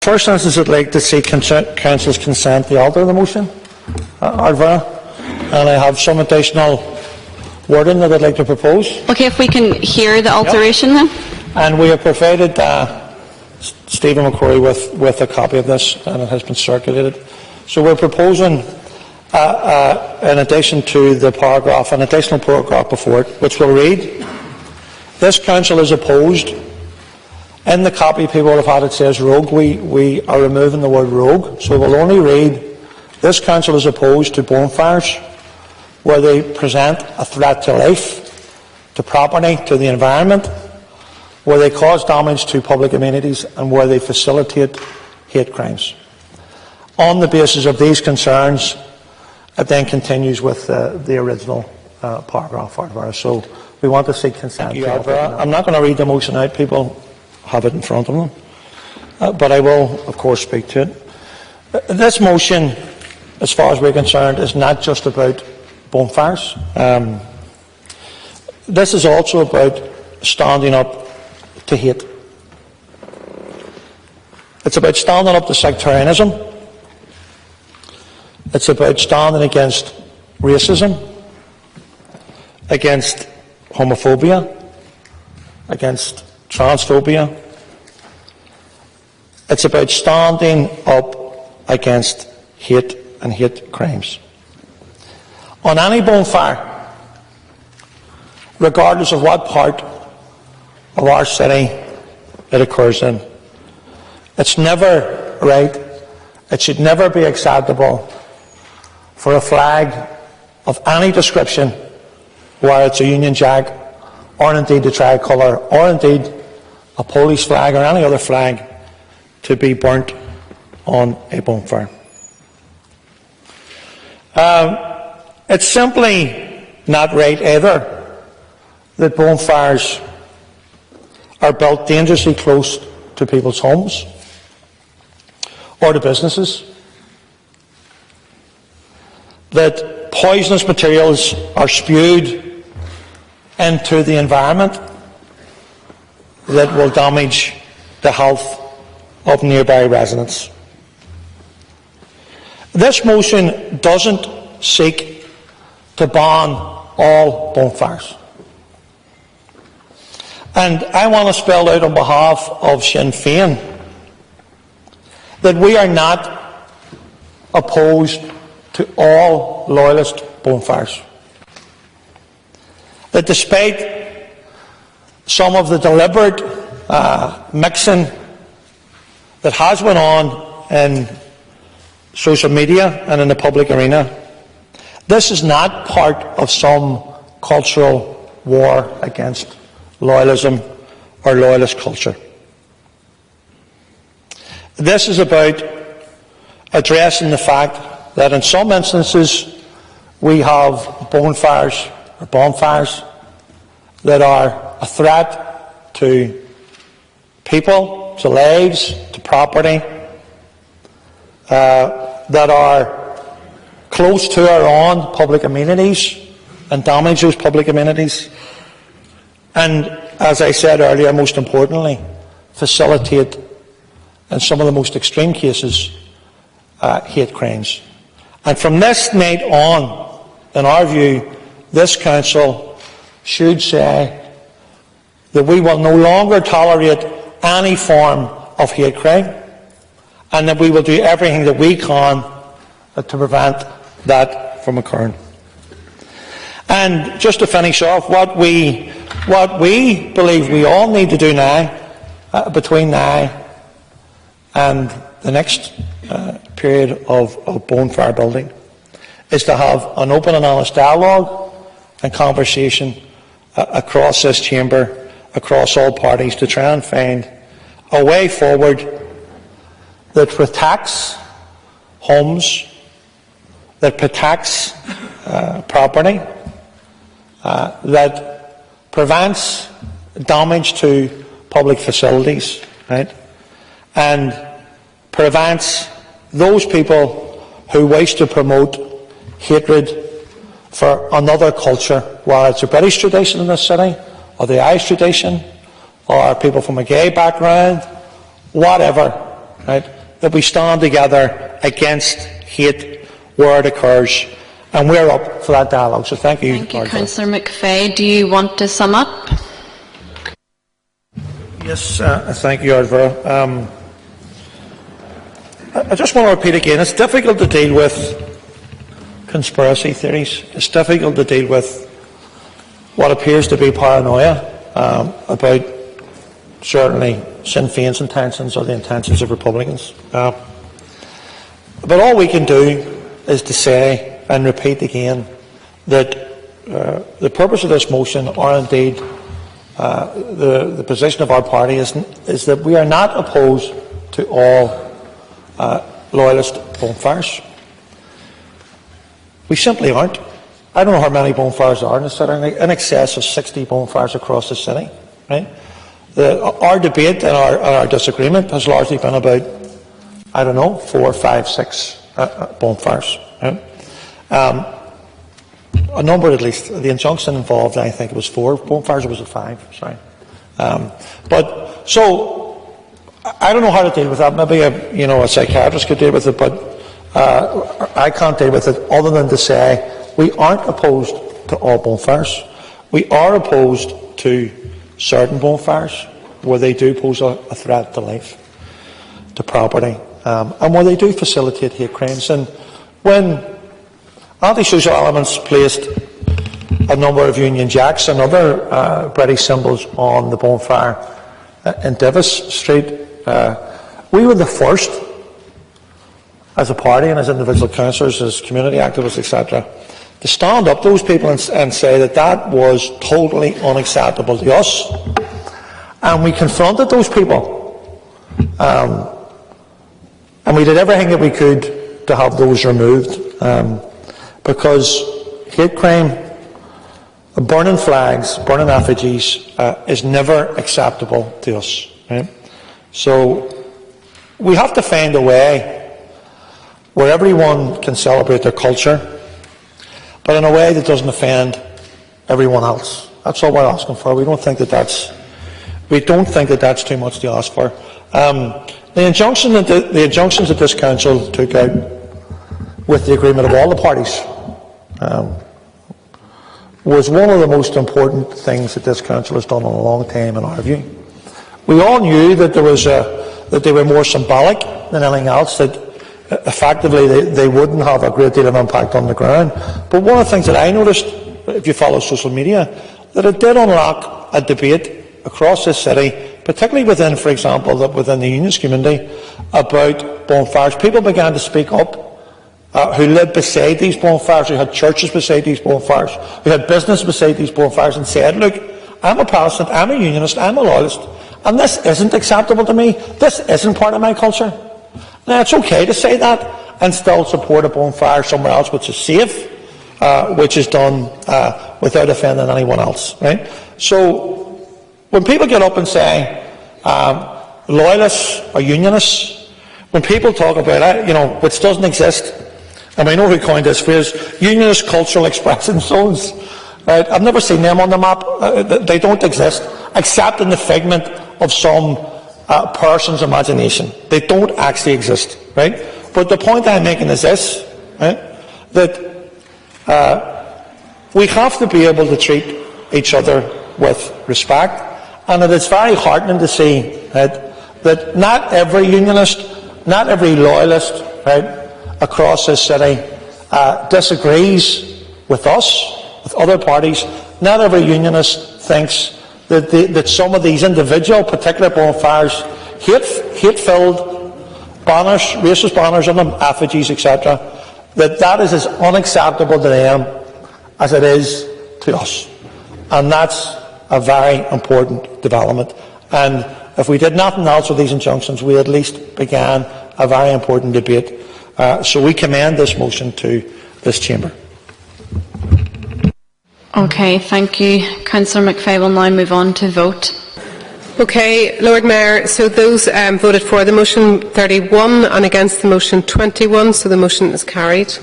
first instance, I'd like to seek Council's consent to alter the motion, Ardvara, and I have some additional wording that I'd like to propose. Okay, if we can hear the alteration then. And we have provided Stephen McCrory with a copy of this, and it has been circulated. So we're proposing, in addition to the paragraph, an additional paragraph before it, which will read, "This Council is opposed." In the copy people have had it says rogue. We are removing the word rogue, so we'll only read, "This Council is opposed to bonfires where they present a threat to life, to property, to the environment, where they cause damage to public amenities, and where they facilitate hate crimes." On the basis of these concerns, it then continues with the original paragraph. So we want to seek consent. I'm not going to read the motion out. People have it in front of them. But I will, of course, speak to it. This motion, as far as we're concerned, is not just about bonfires. This is also about standing up to hate. It's about standing up to sectarianism. It's about standing against racism, against homophobia, against transphobia. It's about standing up against hate and hate crimes. On any bonfire, regardless of what part of our city it occurs in, it's never right, it should never be acceptable for a flag of any description, whether it's a Union Jack, or indeed the tricolour, or indeed a Polish flag or any other flag, to be burnt on a bonfire. It's simply not right either that bonfires are built dangerously close to people's homes or to businesses, that poisonous materials are spewed into the environment that will damage the health of nearby residents. This motion doesn't seek to ban all bonfires. And I want to spell out on behalf of Sinn Fein that we are not opposed to all loyalist bonfires. That despite some of the deliberate mixing that has went on in social media and in the public arena, this is not part of some cultural war against loyalism or loyalist culture. This is about addressing the fact that in some instances we have bonfires that are a threat to people, to lives, to property, that are close to our own public amenities and damage those public amenities, and, as I said earlier, most importantly, facilitate, in some of the most extreme cases, hate crimes. And from this night on, in our view, this Council should say that we will no longer tolerate any form of hate crime, and that we will do everything that we can to prevent that from occurring. And just to finish off, what we believe we all need to do now, between now and the next period of bonfire building, is to have an open and honest dialogue and conversation across this chamber, across all parties, to try and find a way forward that protects homes, that protects property, that prevents damage to public facilities, right, and prevents those people who wish to promote hatred for another culture, whether it's a British tradition in this city, or the Irish tradition, or people from a gay background, whatever, right, that we stand together against hate where it occurs, and we're up for that dialogue. So thank you. Thank you, Councillor McVeigh. Do you want to sum up? Yes, thank you, Ardra. I just want to repeat again, it's difficult to deal with conspiracy theories. It's difficult to deal with what appears to be paranoia about certainly Sinn Féin's intentions or the intentions of Republicans. But all we can do is to say and repeat again that the purpose of this motion, or indeed the position of our party, is that we are not opposed to all loyalist bonfires. We simply aren't. I don't know how many bonfires there are in the city, in excess of 60 bonfires across the city. Right? Our debate and our disagreement has largely been about, I don't know, 4, 5, 6 bonfires. Right? A number at least. The injunction involved, I think it was 4 bonfires, or was it 5? Sorry. But so I don't know how to deal with that. Maybe a psychiatrist could deal with it, but I can't deal with it other than to say we aren't opposed to all bonfires. We are opposed to certain bonfires where they do pose a threat to life, to property, and where they do facilitate hate crimes. And when anti-social elements placed a number of Union Jacks and other British symbols on the bonfire in Divis Street, we were the first, as a party and as individual councillors, as community activists, etc., to stand up to those people and say that that was totally unacceptable to us. And we confronted those people. And we did everything that we could to have those removed. Because hate crime, burning flags, burning effigies, is never acceptable to us. Right? So we have to find a way where everyone can celebrate their culture, but in a way that doesn't offend everyone else. That's all we're asking for. We don't think that that's too much to ask for. The injunctions that this council took out with the agreement of all the parties was one of the most important things that this council has done in a long time, in our view. We all knew that that they were more symbolic than anything else, that effectively they wouldn't have a great deal of impact on the ground. But one of the things that I noticed, if you follow social media, that it did unlock a debate across this city, particularly within, for example, within the unionist community, about bonfires. People began to speak up, who lived beside these bonfires, who had churches beside these bonfires, who had business beside these bonfires, and said, look, I'm a Protestant, I'm a unionist, I'm a loyalist, and this isn't acceptable to me. This isn't part of my culture. Now, it's okay to say that and still support a bonfire somewhere else which is safe, which is done without offending anyone else. Right? So, when people get up and say loyalists or unionists, when people talk about it, which doesn't exist, and we know who coined this phrase, unionist cultural expression zones. Right? I've never seen them on the map. They don't exist, except in the figment of some person's imagination. They don't actually exist, right? But the point I'm making is this, right? That we have to be able to treat each other with respect, and it is very heartening to see, right, that not every unionist, not every loyalist, right, across this city disagrees with us, with other parties. Not every unionist thinks that some of these individual particular bonfires, hate-filled banners, racist banners on them, effigies, etc., that is as unacceptable to them as it is to us. And that's a very important development. And if we did nothing else with these injunctions, we at least began a very important debate. So we commend this motion to this chamber. Okay, thank you. Councillor McVeigh will now move on to vote. Okay, Lord Mayor, so those voted for the motion 31 and against the motion 21, so the motion is carried.